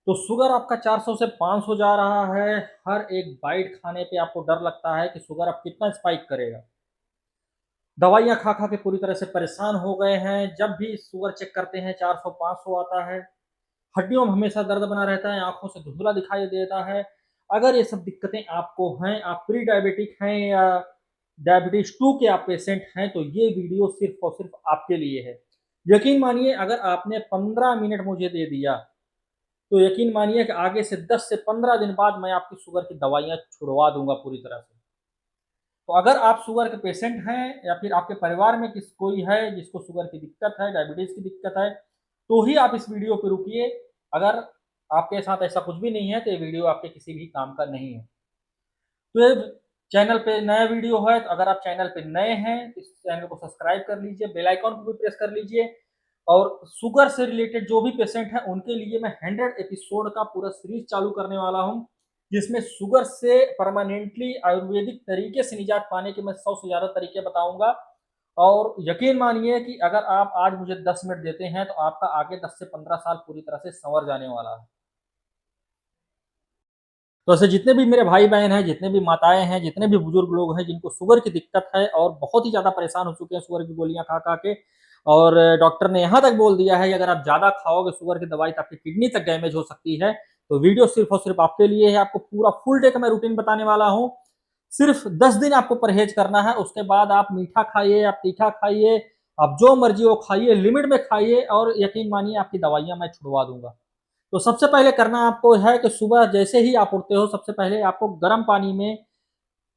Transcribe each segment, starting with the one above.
तो शुगर आपका 400 से 500 जा रहा है। हर एक बाइट खाने पे आपको डर लगता है कि शुगर अब कितना स्पाइक करेगा। दवाइयाँ खा-खा के पूरी तरह से परेशान हो गए हैं। जब भी शुगर चेक करते हैं 400-500 आता है। हड्डियों में हमेशा दर्द बना रहता है, आँखों से धुंधला दिखाई देता है। अगर ये सब दिक्कतें आपको हैं, आप प्री डायबिटिक हैं या डायबिटीज़ 2 के आप पेशेंट हैं, तो ये वीडियो सिर्फ़ और सिर्फ़ आपके लिए है। यकीन मानिए अगर आपने 15 मिनट मुझे दे दिया, तो यकीन मानिए कि आगे से 10 से 15 दिन बाद मैं आपकी शुगर की दवाइयाँ छुड़वा दूँगा पूरी तरह से। तो अगर आप शुगर के पेशेंट हैं या फिर आपके परिवार में कोई है जिसको शुगर की दिक्कत है, डायबिटीज़ की दिक्कत है, तो ही आप इस वीडियो पे रुकिए। अगर आपके साथ ऐसा कुछ भी नहीं है, तो ये वीडियो आपके किसी भी काम का नहीं है। तो ये चैनल पे नया वीडियो है, तो अगर आप चैनल पे नए हैं, तो इस चैनल को सब्सक्राइब कर लीजिए, बेल आइकन को भी प्रेस कर लीजिए। और शुगर से रिलेटेड जो भी पेशेंट हैं, उनके लिए मैं 100 एपिसोड का पूरा सीरीज़ चालू करने वाला हूँ, जिसमें शुगर से परमानेंटली आयुर्वेदिक तरीके से निजात पाने के मैं 100 से ज़्यादा तरीके बताऊँगा। और यकीन मानिए कि अगर आप आज मुझे 10 मिनट देते हैं, तो आपका आगे 10 से 15 साल पूरी तरह से सँवर जाने वाला है। तो ऐसे जितने भी मेरे भाई-बहन हैं, जितने भी माताएँ हैं, जितने भी बुजुर्ग लोग हैं जिनको शुगर की दिक्कत है और बहुत ही ज़्यादा परेशान हो चुके हैं शुगर की गोलियाँ खा-खा के, और डॉक्टर ने यहाँ तक बोल दिया है कि अगर आप ज़्यादा खाओगे शुगर की दवाई तो आपकी किडनी तक डैमेज हो सकती है। तो वीडियो सिर्फ़ और सिर्फ़ आपके लिए है, आपको पूरा फुल डे का मैं रूटीन बताने वाला हूँ। सिर्फ़ 10 दिन आपको परहेज़ करना है, उसके बाद आप मीठा खाइए, आप तीखा खाइए, आप जो मर्ज़ी हो खाइए, लिमिट में खाइए और यकीन मानिए आपकी दवाइयाँ मैं छुड़वा दूँगा। तो सबसे पहले करना आपको है कि सुबह जैसे ही आप उठते हो, सबसे पहले आपको गर्म पानी में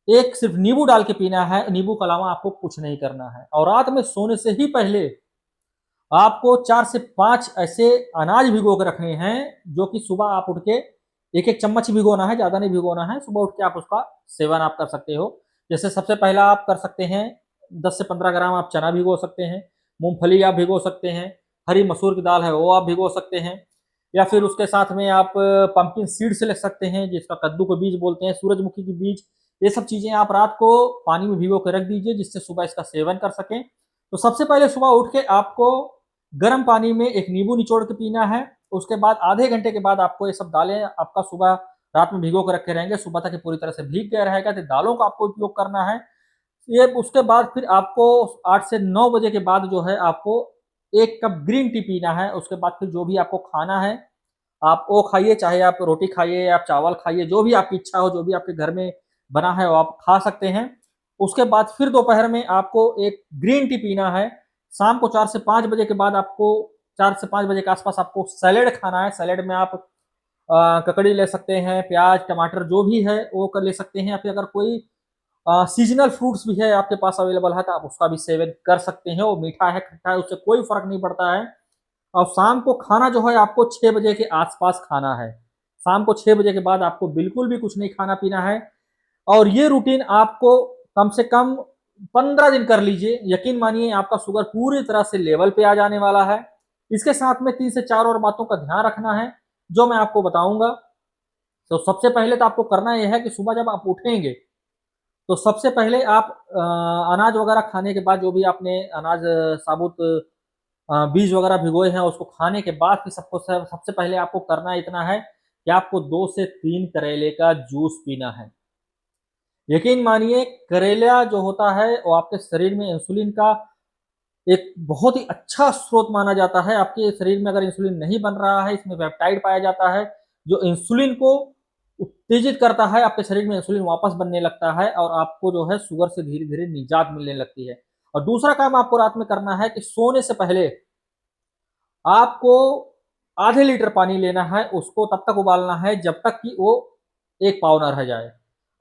एक सिर्फ़ नींबू डाल के पीना है, नींबू के अलावा आपको कुछ नहीं करना है। और रात में सोने से ही पहले आपको 4 से 5 ऐसे अनाज भिगो के रखने हैं, जो कि सुबह आप उठ के 1-1 चम्मच ही भिगोना है, ज़्यादा नहीं भिगोना है। सुबह उठ के आप उसका सेवन आप कर सकते हो। जैसे सबसे पहला आप कर सकते हैं, 10 से 15 ग्राम आप चना भिगो सकते हैं, मूँगफली आप भिगो सकते हैं, हरी मसूर की दाल है वो आप भिगो सकते हैं, या फिर उसके साथ में आप पंपकिन सीड्स ले सकते हैं, जिसका कद्दू के बीज बोलते हैं, सूरजमुखी के बीज। ये सब चीज़ें आप रात को पानी में भिगो के रख दीजिए, जिससे सुबह इसका सेवन कर सकें। तो सबसे पहले सुबह उठ के आपको गर्म पानी में एक नींबू निचोड़ के पीना है। उसके बाद आधे घंटे के बाद आपको ये सब दालें आपका सुबह रात में भिगो के रखे रहेंगे, सुबह तक ये पूरी तरह से भीग गया रहेगा, तो दालों का आपको उपयोग करना है। ये उसके बाद फिर आपको 8 से 9 बजे के बाद जो है आपको 1 कप ग्रीन टी पीना है। उसके बाद फिर जो भी आपको खाना है, आप वो खाइए, चाहे आप रोटी खाइए, आप चावल खाइए, जो भी आपकी इच्छा हो, जो भी आपके घर में बना है, वो आप खा सकते हैं। उसके बाद फिर दोपहर में आपको एक ग्रीन टी पीना है। शाम को 4 से 5 बजे के बाद आपको 4 से 5 बजे के आस-पास आपको सैलेड खाना है। सैलेड में आप ककड़ी ले सकते हैं, प्याज़, टमाटर जो भी है वो कर ले सकते हैं, या फिर अगर कोई सीज़नल फ्रूट्स भी है आपके पास अवेलेबल है, तो आप उसका भी सेवन कर सकते हैं। वो मीठा है, खट्टा है, उससे कोई फ़र्क नहीं पड़ता है। और शाम को खाना जो है आपको 6 बजे के आस-पास खाना है। शाम को 6 बजे के बाद आपको बिल्कुल भी कुछ नहीं खाना-पीना है। और ये रूटीन आपको कम से कम 15 दिन कर लीजिए। यकीन मानिए आपका शुगर पूरी तरह से लेवल पे आ जाने वाला है। इसके साथ में 3 से 4 और बातों का ध्यान रखना है, जो मैं आपको बताऊँगा। तो सबसे पहले तो आपको करना ये है कि सुबह जब आप उठेंगे, तो सबसे पहले आप अनाज वगैरह खाने के बाद जो भी आपने अनाज साबुत बीज वगैरह भिगोए हैं, उसको खाने के बाद फिर सबसे पहले आपको करना इतना है कि आपको 2 से 3 करेले का जूस पीना है। यकीन मानिए करेला जो होता है वो आपके शरीर में इंसुलिन का एक बहुत ही अच्छा स्रोत माना जाता है। आपके शरीर में अगर इंसुलिन नहीं बन रहा है, इसमें पेप्टाइड पाया जाता है, जो इंसुलिन को उत्तेजित करता है, आपके शरीर में इंसुलिन वापस बनने लगता है और आपको जो है शुगर से धीरे-धीरे निजात मिलने लगती है। और दूसरा काम आपको रात में करना है कि सोने से पहले आपको आधे लीटर पानी लेना है, उसको तब तक उबालना है जब तक कि वो 1 पाव ना रह जाए।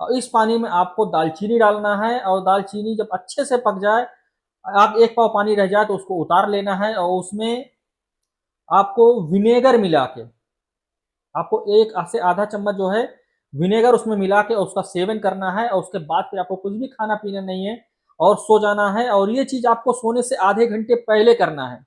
और इस पानी में आपको दालचीनी डालना है, और दालचीनी जब अच्छे से पक जाए, आप 1 पाव पानी रह जाए तो उसको उतार लेना है, और उसमें आपको विनेगर मिला के आपको 1 से आधा चम्मच जो है विनेगर उसमें मिला के उसका सेवन करना है, और उसके बाद फिर आपको कुछ भी खाना-पीना नहीं है और सो जाना है। और ये चीज़ आपको सोने से आधे घंटे पहले करना है।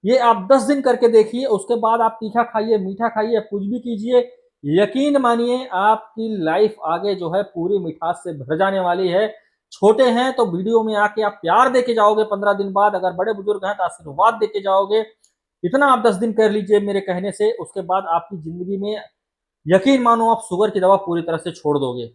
ये आप 10 दिन करके देखिए, उसके बाद आप तीखा खाइए, मीठा खाइए, कुछ भी कीजिए, यकीन मानिए आपकी लाइफ़ आगे जो है पूरी मिठास से भर जाने वाली है। छोटे हैं तो वीडियो में आके आप प्यार देके जाओगे 15 दिन बाद, अगर बड़े-बुजुर्ग हैं तो आशीर्वाद देके जाओगे। इतना आप 10 दिन कर लीजिए मेरे कहने से, उसके बाद आपकी ज़िंदगी में यकीन मानो आप शुगर की दवा पूरी तरह से छोड़ दोगे।